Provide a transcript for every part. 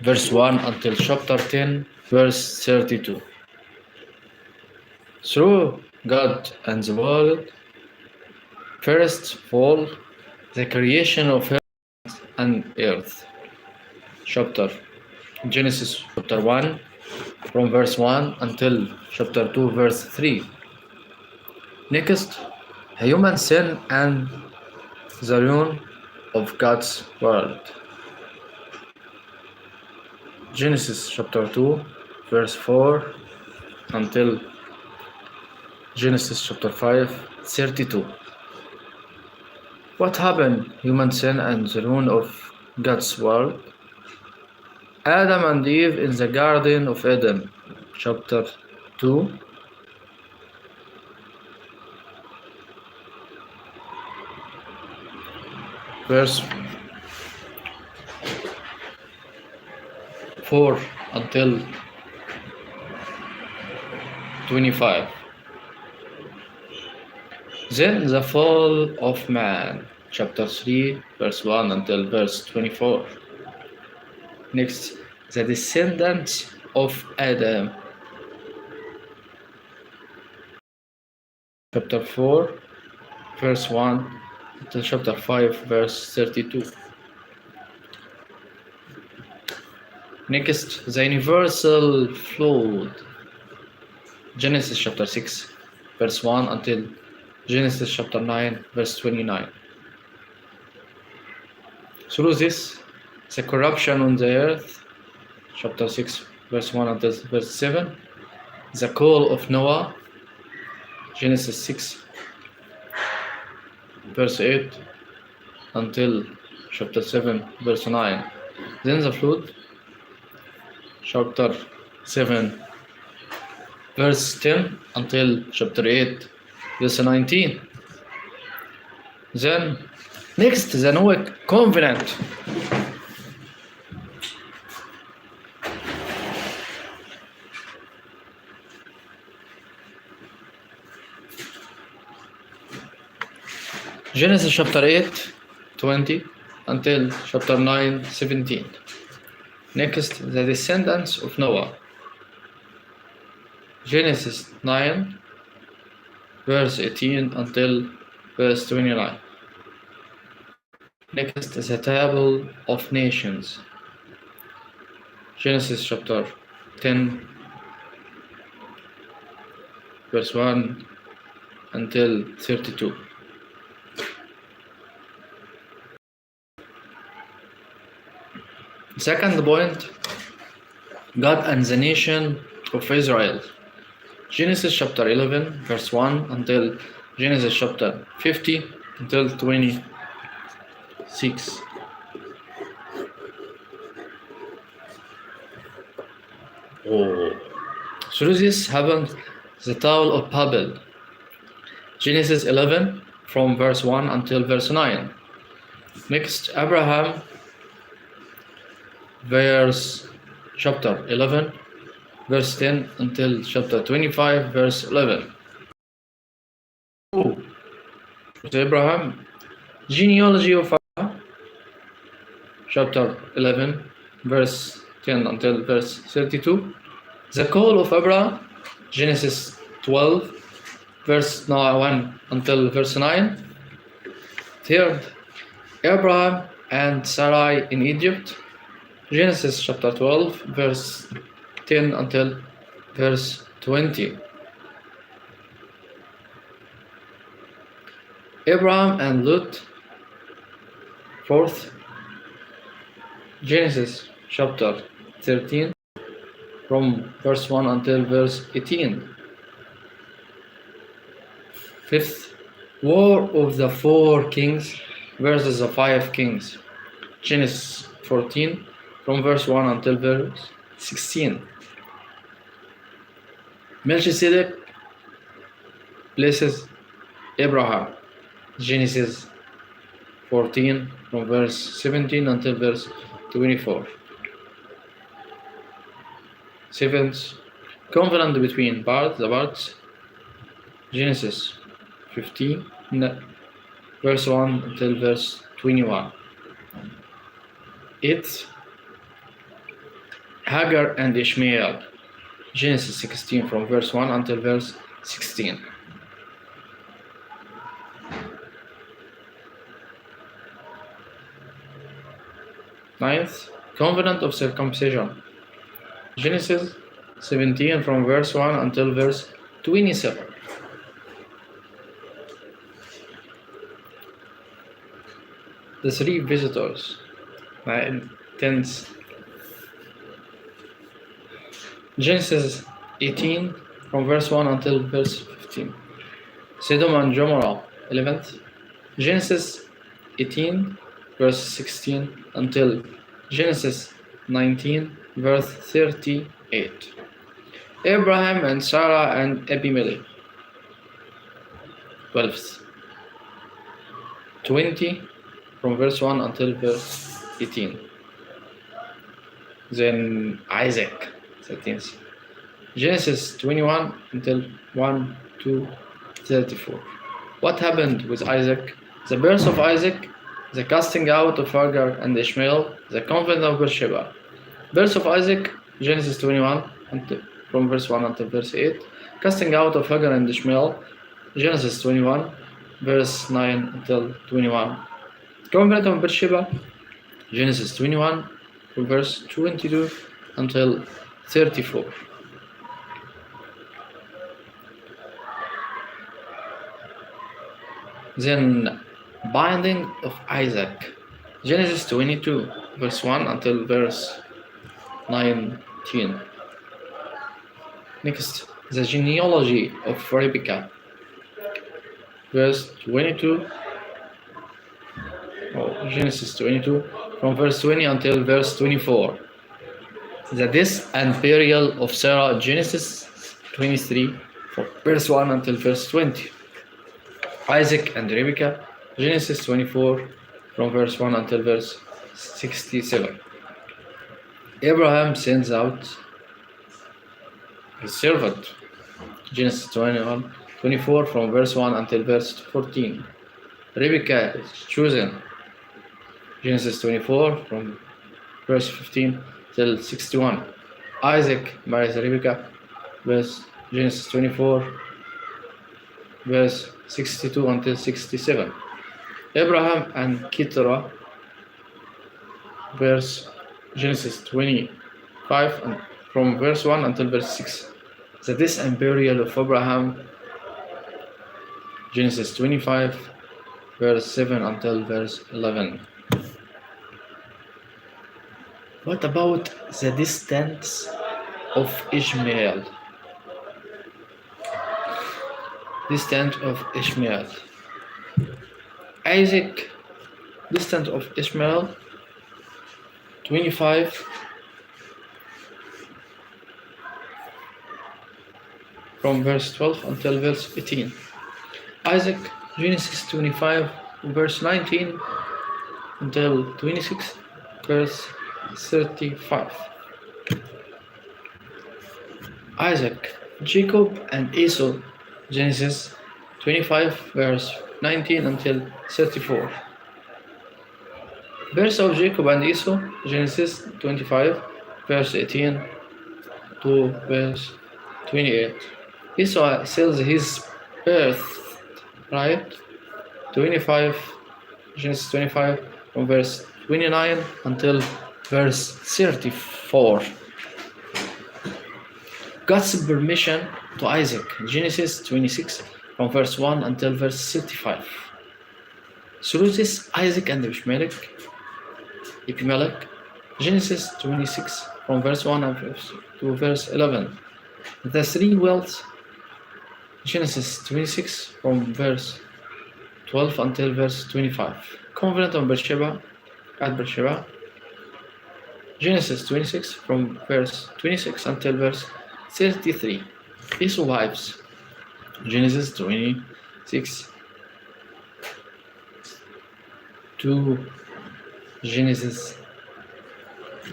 verse 1 until chapter 10, verse 32. Through God and the world, first of all, the creation of heaven and earth. Genesis chapter 1, from verse 1 until chapter 2, verse 3. Next, human sin and the ruin of God's world. Genesis chapter 2, verse 4 until Genesis chapter 5, 32. What happened? Human sin and the ruin of God's world. Adam and Eve in the Garden of Eden, chapter 2. Verse 4 until 25. Then the fall of man, chapter 3, verse 1 until verse 24. Next, the descendants of Adam, chapter 4, verse 1 until chapter 5, verse 32. Next, the universal flood, Genesis chapter 6, verse 1 until Genesis chapter 9, verse 29. Through this, the corruption on the earth, chapter 6, verse 1 until verse 7. The call of Noah, Genesis 6, verse 8 until chapter 7, verse 9. Then the flood, chapter 7, verse 10 until chapter 8, verse 19. Then, next, the Noah covenant. Genesis chapter 8, 20 until chapter 9, 17. Next, the descendants of Noah. Genesis 9, verse 18 until verse 29. Next, the table of nations. Genesis chapter 10, verse 1 until 32. Second point, God and the nation of Israel. Genesis chapter 11, verse 1 until Genesis chapter 50 until 26. Through this happened the Tower of Babel. Genesis 11, from verse 1 until verse 9. Next, Abraham, verse chapter 11, verse 10 until chapter 25, verse 11. Abraham, genealogy of Abraham, chapter 11, verse 10 until verse 32. The call of Abraham, Genesis 12, verse 1 until verse 9. Third, Abraham and Sarai in Egypt, Genesis chapter 12, verse 10 until verse 20. Abraham and Lot. Fourth, Genesis chapter 13, from verse 1 until verse 18. Fifth, War of the 4 kings versus the 5 kings. Genesis 14, from verse 1 until verse 16. Melchizedek blesses Abraham. Genesis 14, from verse 17 until verse 24. Seventh, covenant between the parts. Genesis 15, verse 1 until verse 21. Eighth, Hagar and Ishmael. Genesis 16 from verse 1 until verse 16. Ninth, covenant of circumcision. Genesis 17 from verse 1 until verse 27. The three visitors. Tenth. Genesis 18 from verse 1 until verse 15. Sodom and Gomorrah. 11th. Genesis 18 verse 16 until Genesis 19 verse 38. Abraham and Sarah and Abimelech. 12th. 20 from verse 1 until verse 18. Then Isaac. 13th. Genesis 21 until 1 to 34. What happened with Isaac? The birth of Isaac, the casting out of Hagar and Ishmael, the covenant of Beersheba. Birth of Isaac, Genesis 21 until, from verse 1 until verse 8. Casting out of Hagar and Ishmael, Genesis 21 verse 9 until 21. Covenant of Beersheba, Genesis 21 from verse 22 until 34. Then binding of Isaac, Genesis 22 verse 1 until verse 19. Next, the genealogy of Rebecca, verse 22. Genesis 22 from verse 20 until verse 24. The death and burial of Sarah, Genesis 23 from verse 1 until verse 20. Isaac and Rebecca, Genesis 24 from verse 1 until verse 67. Abraham sends out his servant, Genesis 24 from verse 1 until verse 14. Rebecca is chosen, Genesis 24 from verse 15 till 61. Isaac marries Rebecca, Genesis 24 verse 62 until 67. Abraham and Keturah, Genesis 25 and from verse 1 until verse 6. The death and burial of Abraham, Genesis 25 verse 7 until verse 11. What about the descendants of Ishmael? Descendant of Ishmael. Isaac, descendant of Ishmael, 25 from verse 12 until verse 18. Isaac, Genesis 25 verse 19 until 26 verse 35. Isaac, Jacob and Esau, Genesis 25 verse 19 until 34. Birth of Jacob and Esau, Genesis 25 verse 18 to verse 28. Esau sells his birthright, 25, Genesis 25 from verse 29 until verse 34. God's permission to Isaac, Genesis 26 from verse 1 until verse 35. Through this, Isaac and Abimelech, Genesis 26 from verse 1 to verse 11. The three wealths, Genesis 26 from verse 12 until verse 25. Covenant of Beersheba, at Beersheba, Genesis 26 from verse 26 until verse 33. Esau wives, Genesis 26 to Genesis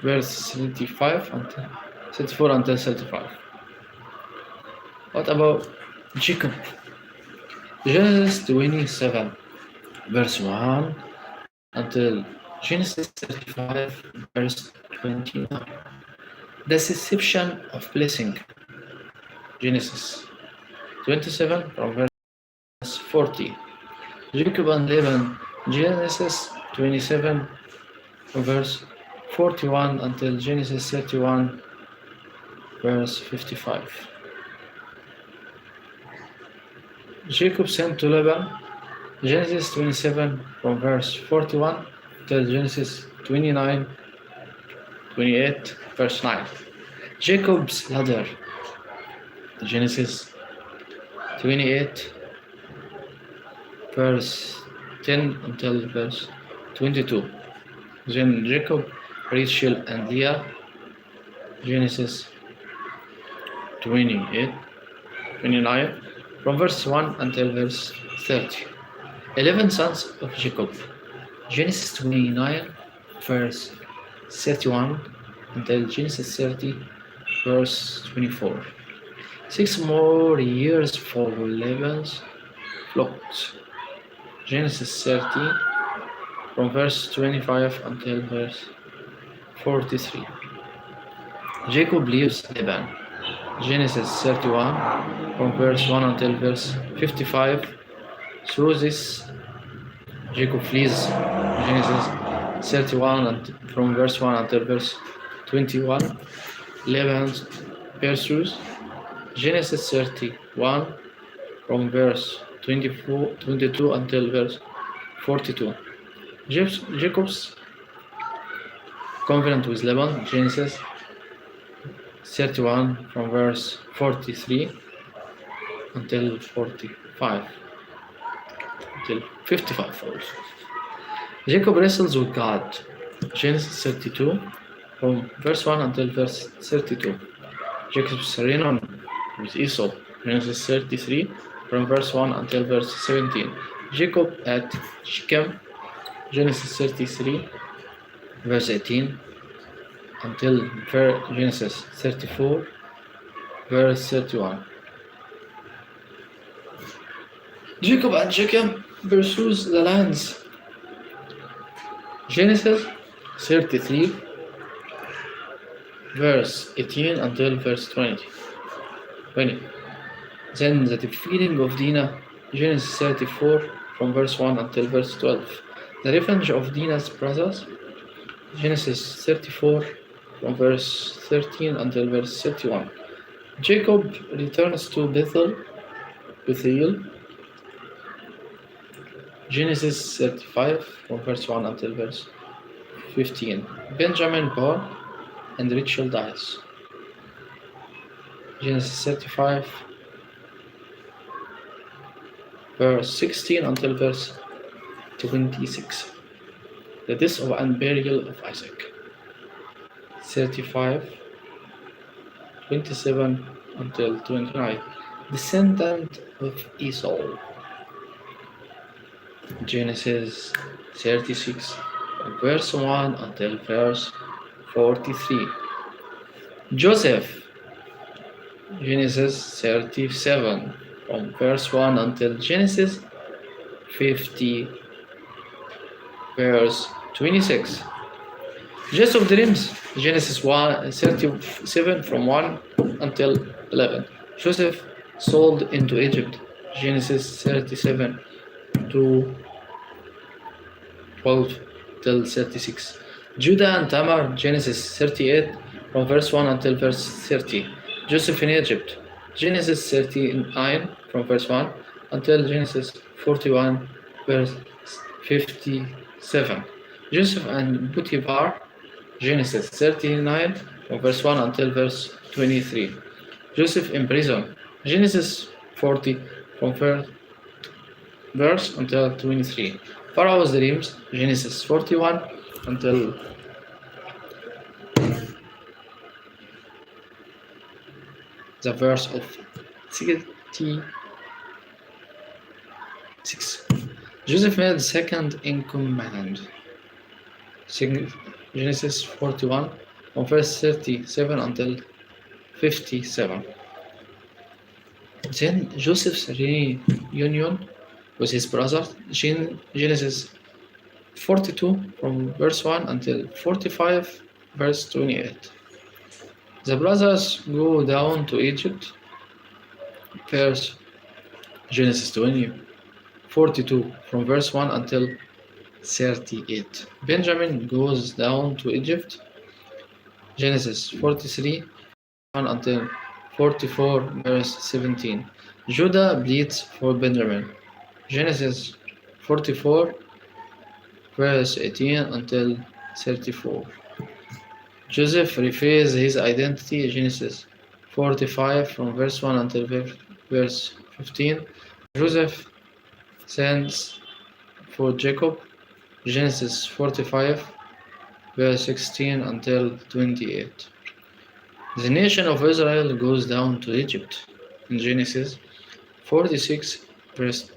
verse 35 until 34 until 35. What about Jacob? Genesis 27 verse 1 until Genesis 35 verse 29. The deception of blessing. Genesis 27 from verse 40. Jacob and Laban. Genesis 27 from verse 41 until Genesis 31 verse 55. Jacob sent to Laban. Genesis 27 from verse 41 till Genesis 28 verse 9. Jacob's ladder. Genesis 28 verse 10 until verse 22. Then Jacob, Rachel and Leah. Genesis 29 from verse 1 until verse 30. 11 sons of Jacob. Genesis 29 verse 31 until Genesis 30 verse 24. 6 more years for Laban's flocks. Genesis 30 from verse 25 until verse 43. Jacob leaves Laban. Genesis 31 from verse 1 until verse 55. Through this, Jacob flees. Genesis 31 from verse 1 until verse 21. Laban pursues. Genesis 31 from verse 22 until verse 42. Jacob's covenant with Laban. Genesis 31 from verse 43 until 45. Until 55 also. Jacob wrestles with God. Genesis 32 from verse 1 until verse 32. Jacob's reign with Esau. Genesis 33 from verse 1 until verse 17. Jacob at Shechem. Genesis 33 verse 18 until Genesis 34 verse 31. Jacob at Shechem pursues the lands. Genesis 33 verse 18 until verse 20. Then the defeating of Dinah. Genesis 34 from verse 1 until verse 12. The revenge of Dinah's brothers. Genesis 34 from verse 13 until verse 31. Jacob returns to Bethel. Genesis 35 from verse 1 until verse 15. Benjamin born and Rachel dies. Genesis 35 verse 16 until verse 26. The death of and burial of Isaac. 35 27 until 29. Descendant of Esau. Genesis 36 verse 1 until verse 43. Joseph. Genesis 37 from verse 1 until Genesis 50 verse 26. Joseph dreams. Genesis 37 from 1 until 11. Joseph sold into Egypt. Genesis 37 to 12 till 36. Judah and Tamar. Genesis 38 from verse 1 until verse 30. Joseph in Egypt. Genesis 39 from verse 1 until Genesis 41 verse 57. Joseph and Potiphar. Genesis 39 from verse 1 until verse 23. Joseph in prison. Genesis 40 from verse until 23. Pharaoh's dreams. Genesis 41 until the verse of 66. Joseph made second in command. Genesis 41 from verse 37 until 57. Then Joseph's reunion with his brothers. Genesis 42 from verse 1 until 45 verse 28. The brothers go down to Egypt, verse Genesis 42 from verse 1 until 38. Benjamin goes down to Egypt, Genesis 43 1 until 44 verse 17. Judah bleeds for Benjamin, Genesis 44 verse 18 until 34. Joseph reveals his identity, Genesis 45 from verse 1 until verse 15. Joseph sends for Jacob, Genesis 45 verse 16 until 28. The nation of Israel goes down to Egypt in Genesis 46 verse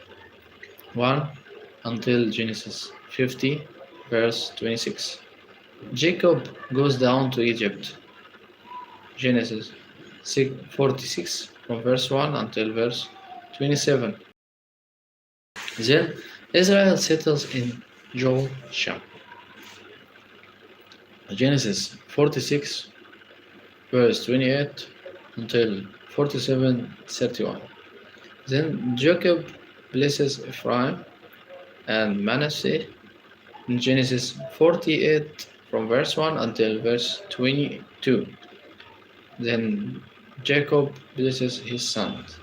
1 until Genesis 50 verse 26. Jacob goes down to Egypt, Genesis 46 from verse 1 until verse 27. Then Israel settles in Joshua, Genesis 46 verse 28 until 47:31. Then Jacob blesses Ephraim and Manasseh in Genesis 48 from verse 1 until verse 22. Then Jacob blesses his sons.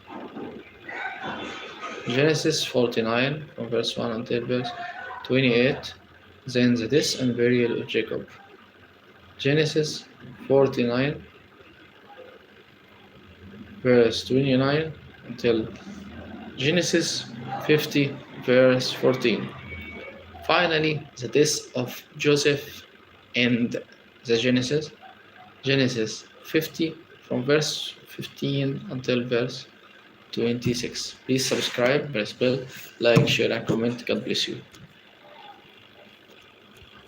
Genesis 49 from verse 1 until verse 28. Then the death and burial of Jacob. Genesis 49 verse 29 until Genesis 50 verse 14. Finally, the death of Joseph and the Genesis 50 from verse 15 until verse 26. Please subscribe, press bell, like, share, and comment. God bless you.